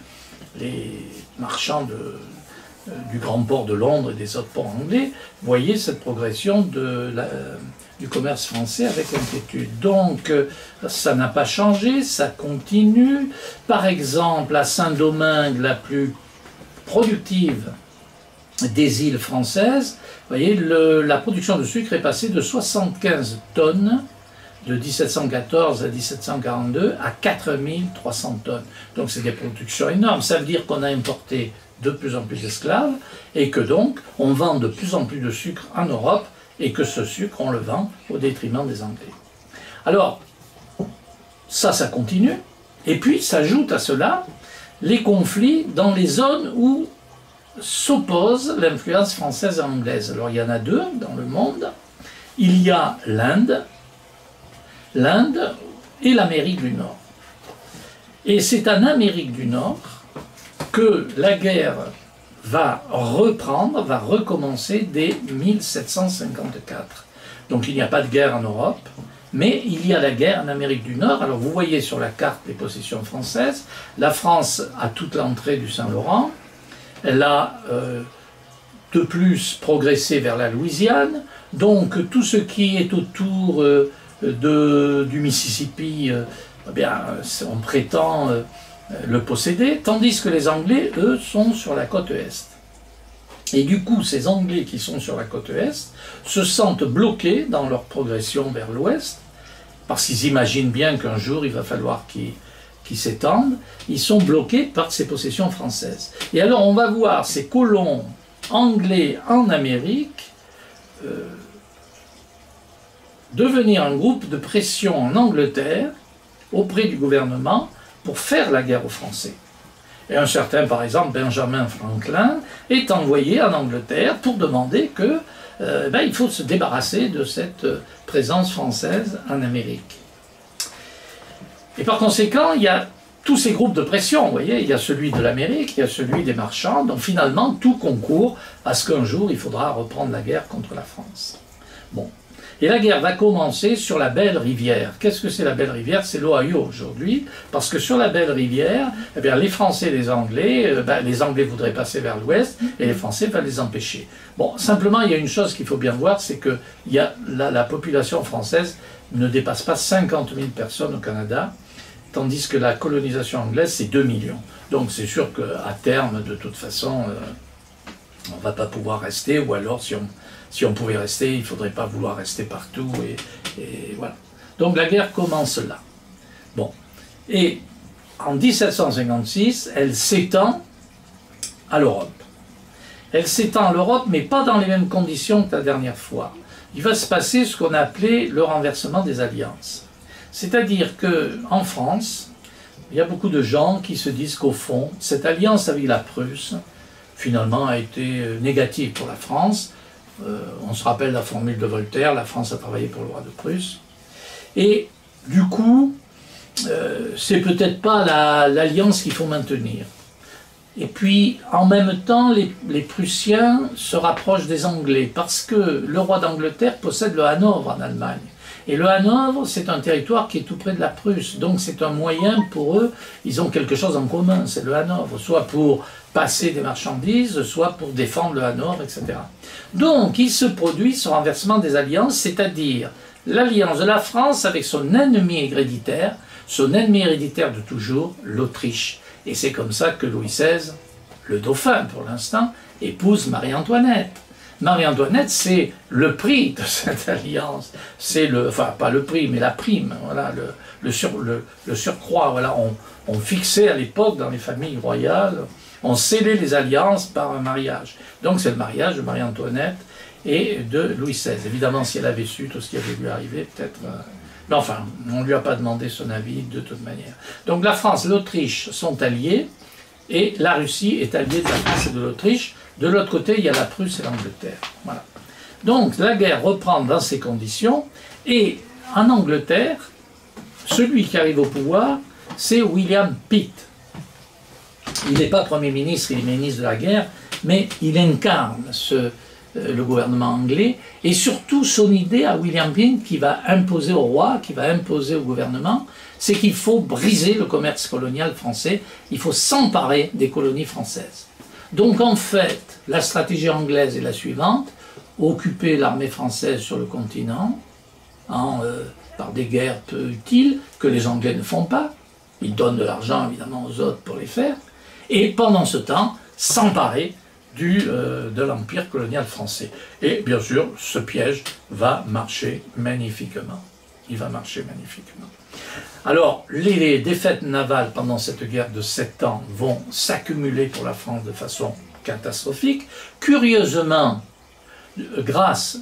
marchands du grand port de Londres et des autres ports anglais, voyaient cette progression du commerce français avec inquiétude. Donc ça n'a pas changé, ça continue. Par exemple, à Saint-Domingue, la plus productive des îles françaises, vous voyez, la production de sucre est passée de 75 tonnes de 1714 à 1742 à 4300 tonnes. Donc c'est des productions énormes. Ça veut dire qu'on a importé de plus en plus d'esclaves et que donc on vend de plus en plus de sucre en Europe et que ce sucre on le vend au détriment des Anglais. Alors ça continue et puis s'ajoute à cela les conflits dans les zones où s'oppose l'influence française et anglaise. Alors il y en a deux dans le monde. Il y a l'Inde et l'Amérique du Nord. Et c'est en Amérique du Nord que la guerre va reprendre, va recommencer dès 1754. Donc il n'y a pas de guerre en Europe, mais il y a la guerre en Amérique du Nord. Alors vous voyez sur la carte les possessions françaises, la France a toute l'entrée du Saint-Laurent. Elle a de plus progressé vers la Louisiane, donc tout ce qui est autour du Mississippi, eh bien, on prétend le posséder, tandis que les Anglais, eux, sont sur la côte Est. Et du coup, ces Anglais qui sont sur la côte Est se sentent bloqués dans leur progression vers l'Ouest, parce qu'ils imaginent bien qu'un jour, il va falloir qu'ils s'étendent, ils sont bloqués par ces possessions françaises. Et alors on va voir ces colons anglais en Amérique devenir un groupe de pression en Angleterre auprès du gouvernement pour faire la guerre aux Français. Et un certain, par exemple, Benjamin Franklin est envoyé en Angleterre pour demander que il faut se débarrasser de cette présence française en Amérique. Et par conséquent, il y a tous ces groupes de pression, vous voyez, il y a celui de l'Amérique, il y a celui des marchands, donc finalement tout concourt à ce qu'un jour il faudra reprendre la guerre contre la France. Bon. Et la guerre va commencer sur la Belle Rivière. Qu'est-ce que c'est la Belle Rivière? C'est l'Ohio aujourd'hui, parce que sur la Belle Rivière, eh bien, les Français et les Anglais, les Anglais voudraient passer vers l'Ouest, et les Français veulent les empêcher. Bon, simplement, il y a une chose qu'il faut bien voir, c'est que la population française ne dépasse pas 50 000 personnes au Canada, tandis que la colonisation anglaise, c'est 2 millions. Donc c'est sûr qu'à terme, de toute façon, on ne va pas pouvoir rester, ou alors si on pouvait rester, il ne faudrait pas vouloir rester partout, et voilà. Donc la guerre commence là. Bon. Et en 1756, elle s'étend à l'Europe. Elle s'étend à l'Europe, mais pas dans les mêmes conditions que la dernière fois. Il va se passer ce qu'on a appelé le renversement des alliances. C'est-à-dire qu'en France, il y a beaucoup de gens qui se disent qu'au fond, cette alliance avec la Prusse, finalement, a été négative pour la France. On se rappelle la formule de Voltaire, la France a travaillé pour le roi de Prusse. Et du coup, c'est peut-être pas l'alliance qu'il faut maintenir. Et puis, en même temps, les Prussiens se rapprochent des Anglais, parce que le roi d'Angleterre possède le Hanovre en Allemagne. Et le Hanovre, c'est un territoire qui est tout près de la Prusse. Donc c'est un moyen pour eux, ils ont quelque chose en commun, c'est le Hanovre. Soit pour passer des marchandises, soit pour défendre le Hanovre, etc. Donc il se produit ce renversement des alliances, c'est-à-dire l'alliance de la France avec son ennemi héréditaire de toujours, l'Autriche. Et c'est comme ça que Louis XVI, le dauphin pour l'instant, épouse Marie-Antoinette. Marie-Antoinette, c'est le prix de cette alliance. C'est le, enfin, pas le prix, mais la prime, voilà, le surcroît. Voilà, on fixait à l'époque, dans les familles royales, on scellait les alliances par un mariage. Donc c'est le mariage de Marie-Antoinette et de Louis XVI. Évidemment, si elle avait su tout ce qui avait lui arrivé, peut-être... mais enfin, on ne lui a pas demandé son avis de toute manière. Donc la France et l'Autriche sont alliés, et la Russie est alliée de la France et de l'Autriche. De l'autre côté, il y a la Prusse et l'Angleterre. Voilà. Donc la guerre reprend dans ces conditions, et en Angleterre, celui qui arrive au pouvoir, c'est William Pitt. Il n'est pas Premier ministre, il est ministre de la guerre, mais il incarne le gouvernement anglais, et surtout son idée à William Pitt, qui va imposer au roi, qui va imposer au gouvernement, c'est qu'il faut briser le commerce colonial français, il faut s'emparer des colonies françaises. Donc en fait, la stratégie anglaise est la suivante: occuper l'armée française sur le continent, par des guerres peu utiles, que les Anglais ne font pas, ils donnent de l'argent évidemment aux autres pour les faire, et pendant ce temps, s'emparer de l'empire colonial français. Et bien sûr, ce piège va marcher magnifiquement. Il va marcher magnifiquement. Alors, les défaites navales pendant cette guerre de 7 ans vont s'accumuler pour la France de façon catastrophique. Curieusement, Grasse,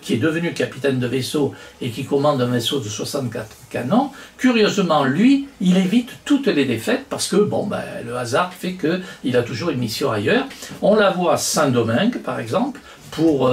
qui est devenu capitaine de vaisseau et qui commande un vaisseau de 64 canons, curieusement, lui, il évite toutes les défaites parce que, bon, ben, le hasard fait qu'il a toujours une mission ailleurs. On la voit à Saint-Domingue, par exemple, pour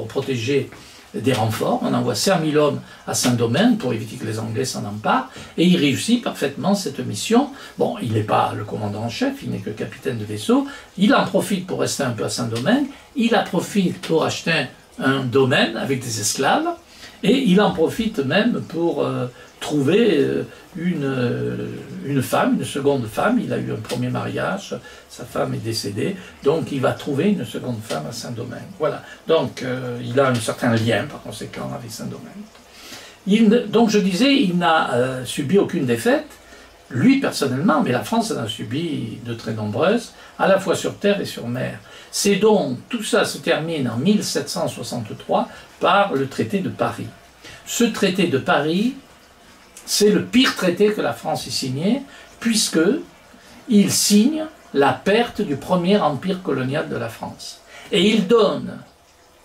protéger des renforts. On envoie 5000 hommes à Saint-Domingue pour éviter que les Anglais s'en emparent, et il réussit parfaitement cette mission. Bon, il n'est pas le commandant en chef, il n'est que capitaine de vaisseau. Il en profite pour rester un peu à Saint-Domingue, il en profite pour acheter un domaine avec des esclaves, et il en profite même pour trouver une femme, une seconde femme. Il a eu un premier mariage, sa femme est décédée, donc il va trouver une seconde femme à Saint-Domingue. Voilà, donc il a un certain lien par conséquent avec Saint-Domingue. Donc je disais, il n'a subi aucune défaite, lui personnellement, mais la France en a subi de très nombreuses, à la fois sur terre et sur mer. C'est donc, tout ça se termine en 1763 par le traité de Paris. Ce traité de Paris, c'est le pire traité que la France ait signé, puisqu'il signe la perte du premier empire colonial de la France. Et il donne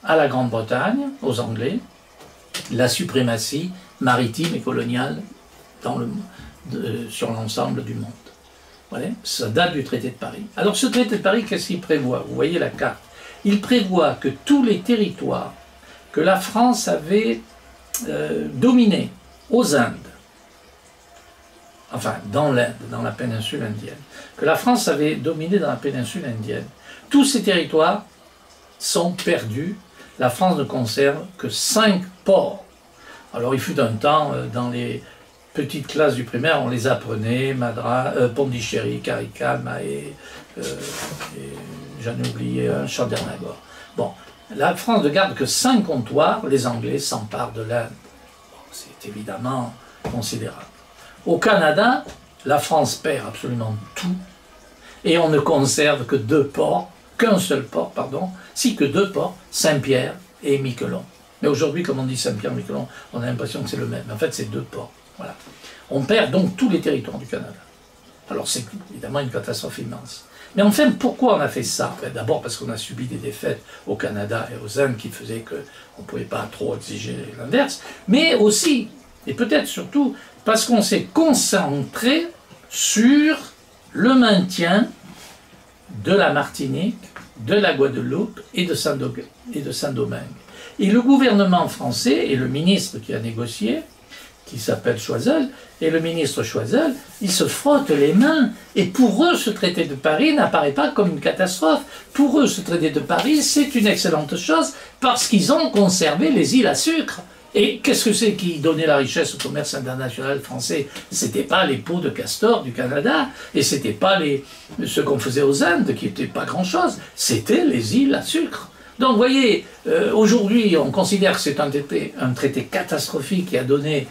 à la Grande-Bretagne, aux Anglais, la suprématie maritime et coloniale sur l'ensemble du monde. Voilà, ça date du traité de Paris. Alors ce traité de Paris, qu'est-ce qu'il prévoit? Vous voyez la carte. Il prévoit que tous les territoires que la France avait dominés aux Indes, enfin dans l'Inde, dans la péninsule indienne, que la France avait dominé dans la péninsule indienne, tous ces territoires sont perdus. La France ne conserve que 5 ports. Alors il fut un temps, dans les petites classes du primaire, on les apprenait, Pondichéry, Carical, Mahé, j'en ai oublié un, Chandernagore. Bon, la France ne garde que 5 comptoirs, les Anglais s'emparent de l'Inde. Bon, c'est évidemment considérable. Au Canada, la France perd absolument tout, et on ne conserve que 2 ports, qu'un seul port, pardon, si que 2 ports, Saint-Pierre et Miquelon. Mais aujourd'hui, comme on dit Saint-Pierre-Miquelon, on a l'impression que c'est le même. En fait, c'est 2 ports. Voilà. On perd donc tous les territoires du Canada. Alors c'est évidemment une catastrophe immense. Mais enfin, pourquoi on a fait ça? D'abord parce qu'on a subi des défaites au Canada et aux Indes qui faisaient qu'on ne pouvait pas trop exiger l'inverse, mais aussi, et peut-être surtout, parce qu'on s'est concentré sur le maintien de la Martinique, de la Guadeloupe et de Saint-Domingue. Et le gouvernement français et le ministre qui a négocié, qui s'appelle Choiseul, et le ministre Choiseul, ils se frottent les mains. Et pour eux, ce traité de Paris n'apparaît pas comme une catastrophe. Pour eux, ce traité de Paris, c'est une excellente chose parce qu'ils ont conservé les îles à sucre. Et qu'est-ce que c'est qui donnait la richesse au commerce international français? C'était pas les peaux de castor du Canada, et c'était pas ce qu'on faisait aux Indes, qui n'était pas grand-chose, c'était les îles à sucre. Donc vous voyez, aujourd'hui, on considère que c'est un traité catastrophique qui a donné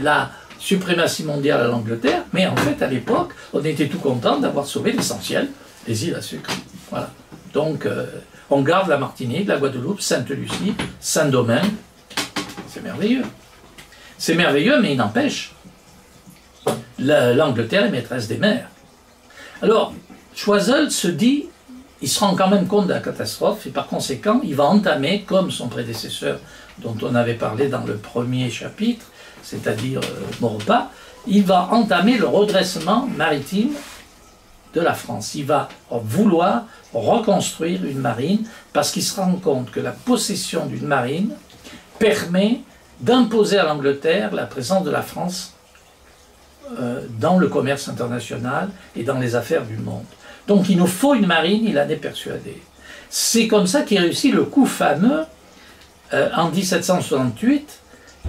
la suprématie mondiale à l'Angleterre, mais en fait, à l'époque, on était tout content d'avoir sauvé l'essentiel, les îles à sucre. Voilà. Donc, on garde la Martinique, la Guadeloupe, Sainte-Lucie, Saint-Domingue. C'est merveilleux. C'est merveilleux, mais il n'empêche, l'Angleterre est maîtresse des mers. Alors, Choiseul se dit, il se rend quand même compte de la catastrophe, et par conséquent, il va entamer, comme son prédécesseur, dont on avait parlé dans le premier chapitre, c'est-à-dire Maurepas, il va entamer le redressement maritime de la France. Il va vouloir reconstruire une marine, parce qu'il se rend compte que la possession d'une marine permet d'imposer à l'Angleterre la présence de la France dans le commerce international et dans les affaires du monde. Donc il nous faut une marine, il en est persuadé. C'est comme ça qu'il réussit le coup fameux, en 1768,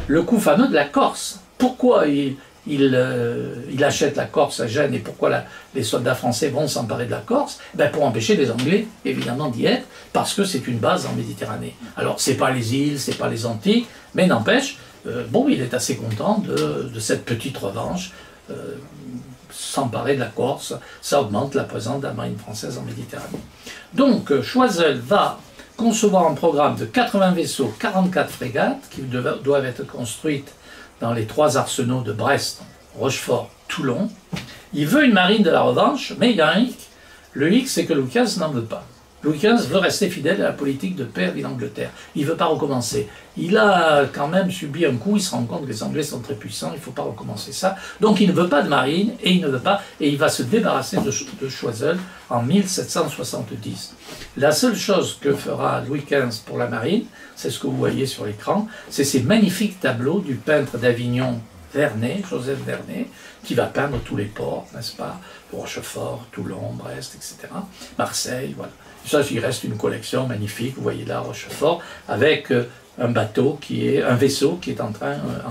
le coup fameux de la Corse. Pourquoi il achète la Corse à Gênes et pourquoi les soldats français vont s'emparer de la Corse? Ben pour empêcher les Anglais, évidemment, d'y être, parce que c'est une base en Méditerranée. Alors, c'est pas les îles, c'est pas les Antilles, mais n'empêche, bon, il est assez content de cette petite revanche. S'emparer de la Corse, ça augmente la présence de la marine française en Méditerranée. Donc, Choiseul va concevoir un programme de 80 vaisseaux, 44 frégates, qui doivent être construites dans les 3 arsenaux de Brest, Rochefort, Toulon. Il veut une marine de la revanche, mais il y a un hic. Le hic, c'est que Louis XV n'en veut pas. Louis XV veut rester fidèle à la politique de paix avec l'Angleterre. Il ne veut pas recommencer. Il a quand même subi un coup, il se rend compte que les Anglais sont très puissants, il ne faut pas recommencer ça. Donc il ne veut pas de marine, et il ne veut pas, et il va se débarrasser de Choiseul en 1770. La seule chose que fera Louis XV pour la marine, c'est ce que vous voyez sur l'écran, c'est ces magnifiques tableaux du peintre d'Avignon, Vernet, Joseph Vernet, qui va peindre tous les ports, n'est-ce pas, Rochefort, Toulon, Brest, etc., Marseille, voilà. Ça, il reste une collection magnifique, vous voyez là, Rochefort, avec un vaisseau qui est en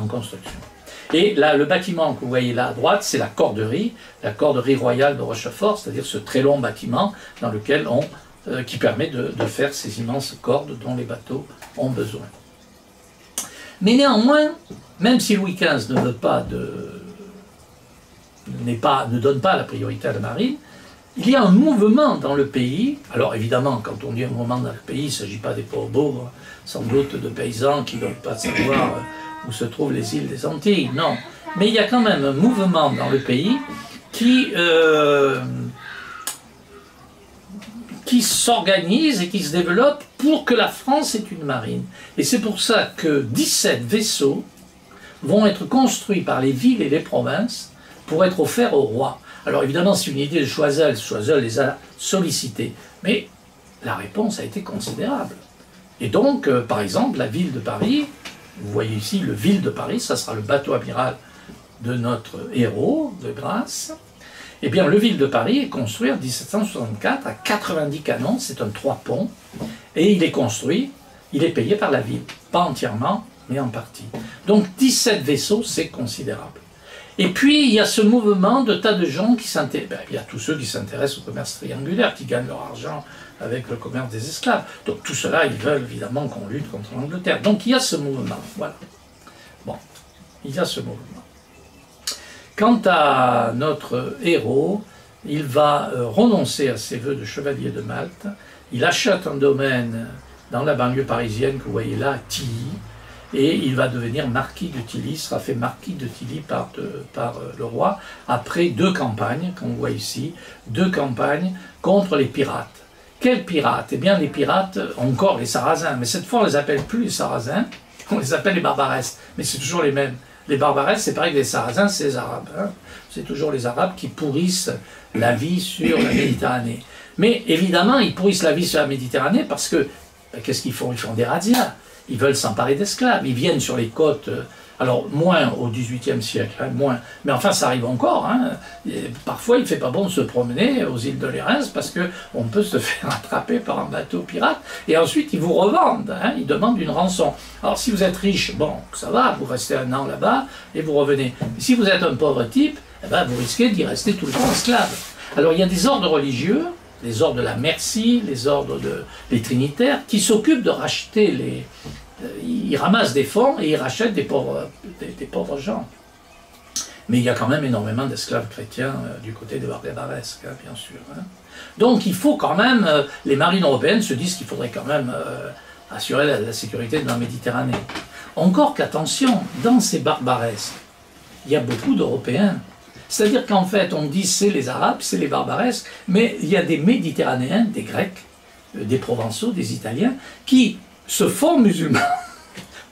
construction. Et là, le bâtiment que vous voyez là à droite, c'est la corderie royale de Rochefort, c'est-à-dire ce très long bâtiment dans lequel qui permet de faire ces immenses cordes dont les bateaux ont besoin. Mais néanmoins, même si Louis XV ne donne pas la priorité à la marine, il y a un mouvement dans le pays. Alors évidemment, quand on dit un mouvement dans le pays, il ne s'agit pas des pauvres, sans doute de paysans qui ne veulent pas savoir où se trouvent les îles des Antilles, non. Mais il y a quand même un mouvement dans le pays qui s'organise et qui se développe pour que la France ait une marine. Et c'est pour ça que 17 vaisseaux vont être construits par les villes et les provinces pour être offerts au roi. Alors évidemment, c'est une idée de Choiseul, Choiseul les a sollicités, mais la réponse a été considérable. Et donc, par exemple, la ville de Paris, vous voyez ici le ville de Paris, ça sera le bateau amiral de notre héros de Grasse. Eh bien, le ville de Paris est construit en 1764 à 90 canons, c'est un 3 ponts, et il est construit, il est payé par la ville, pas entièrement, mais en partie. Donc 17 vaisseaux, c'est considérable. Et puis, il y a ce mouvement de tas de gens qui s'intéressent. Il y a tous ceux qui s'intéressent au commerce triangulaire, qui gagnent leur argent avec le commerce des esclaves. Donc, tout cela, ils veulent évidemment qu'on lutte contre l'Angleterre. Donc, il y a ce mouvement. Voilà. Bon, il y a ce mouvement. Quant à notre héros, il va renoncer à ses vœux de chevalier de Malte. Il achète un domaine dans la banlieue parisienne que vous voyez là, à Tilly. Et il va devenir marquis de Tilly, sera fait marquis de Tilly par le roi, après 2 campagnes, comme on voit ici, 2 campagnes contre les pirates. Quels pirates? Eh bien les pirates, encore les Sarrasins, mais cette fois on ne les appelle plus les Sarrasins, on les appelle les Barbaresses, mais c'est toujours les mêmes. Les Barbaresses, c'est pareil que les Sarrasins, c'est les Arabes. Hein. C'est toujours les Arabes qui pourrissent la vie sur la Méditerranée. Mais évidemment, ils pourrissent la vie sur la Méditerranée parce que, qu'est-ce qu'ils font? Ils font des razzias. Ils veulent s'emparer d'esclaves, ils viennent sur les côtes, alors moins au XVIIIe siècle, hein, moins, mais enfin ça arrive encore. Hein. Parfois il ne fait pas bon de se promener aux îles de Lérins parce qu'on peut se faire attraper par un bateau pirate, et ensuite ils vous revendent, hein, ils demandent une rançon. Alors si vous êtes riche, bon, ça va, vous restez 1 an là-bas et vous revenez. Mais si vous êtes un pauvre type, eh ben, vous risquez d'y rester tout le temps esclave. Alors il y a des ordres religieux, les ordres de la Merci, les ordres les Trinitaires, qui s'occupent de racheter ils ramassent des fonds et ils rachètent des pauvres gens. Mais il y a quand même énormément d'esclaves chrétiens du côté des Barbaresques, hein, bien sûr. Hein. Donc il faut quand même, les marines européennes se disent qu'il faudrait quand même assurer la sécurité de la Méditerranée. Encore qu'attention, dans ces Barbaresques, il y a beaucoup d'Européens. C'est-à-dire qu'en fait, on dit c'est les Arabes, c'est les Barbaresques, mais il y a des Méditerranéens, des Grecs, des Provençaux, des Italiens, qui se font musulmans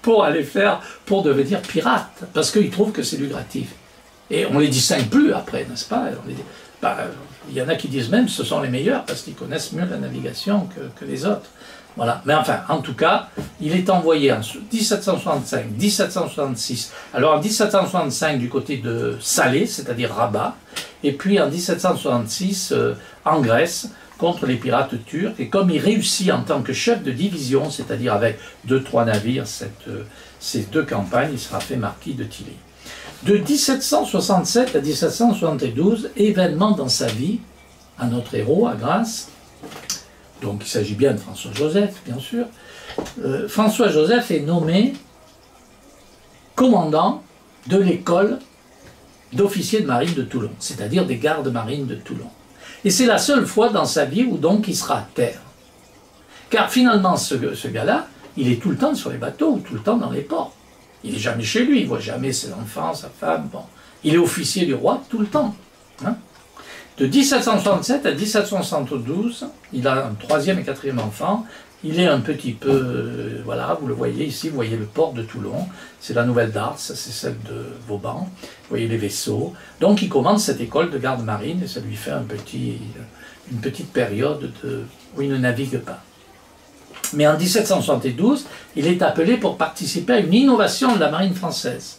pour devenir pirates, parce qu'ils trouvent que c'est lucratif. Et on ne les distingue plus après, n'est-ce pas? Il y en a qui disent même que ce sont les meilleurs, parce qu'ils connaissent mieux la navigation que les autres. Voilà. Mais enfin, en tout cas, il est envoyé en 1765, 1766. Alors en 1765 du côté de Salé, c'est-à-dire Rabat, et puis en 1766 en Grèce, contre les pirates turcs. Et comme il réussit en tant que chef de division, c'est-à-dire avec 2-3 navires, ces 2 campagnes, il sera fait marquis de Tilly. De 1767 à 1772, événement dans sa vie, à notre héros, à Grasse. Donc il s'agit bien de François-Joseph, bien sûr. François-Joseph est nommé commandant de l'école d'officiers de marine de Toulon, c'est-à-dire des gardes marines de Toulon. Et c'est la seule fois dans sa vie où donc il sera à terre. Car finalement, ce gars-là, il est tout le temps sur les bateaux, tout le temps dans les ports. Il n'est jamais chez lui, il ne voit jamais ses enfants, sa femme. Bon. Il est officier du roi tout le temps. Hein. De 1767 à 1772, il a un 3e et 4e enfant. Il est un petit peu, voilà, vous le voyez ici, vous voyez le port de Toulon, c'est la Nouvelle Dart, ça c'est celle de Vauban, vous voyez les vaisseaux. Donc il commence cette école de garde marine et ça lui fait une petite période où il ne navigue pas. Mais en 1772, il est appelé pour participer à une innovation de la marine française.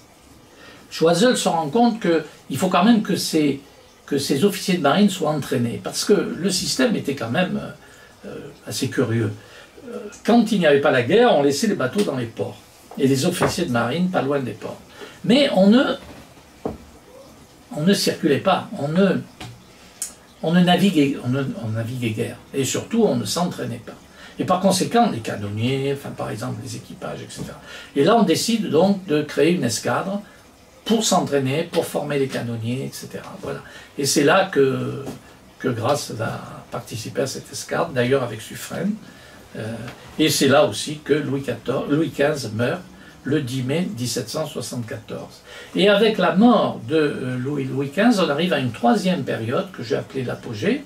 Choiseul se rend compte qu'il faut quand même que ces officiers de marine soient entraînés, parce que le système était quand même assez curieux. Quand il n'y avait pas la guerre, on laissait les bateaux dans les ports, et les officiers de marine pas loin des ports. Mais on ne circulait pas, on naviguait guère, et surtout on ne s'entraînait pas. Et par conséquent, les canonniers, enfin, par exemple les équipages, etc. Et là, on décide donc de créer une escadre pour s'entraîner, pour former les canonniers, etc. Voilà. Et c'est là que Grasse va participer à cette escadre, d'ailleurs avec Suffren. Et c'est là aussi que Louis XV meurt le 10 mai 1774. Et avec la mort de Louis XV, on arrive à une 3e période que j'ai appelée l'apogée,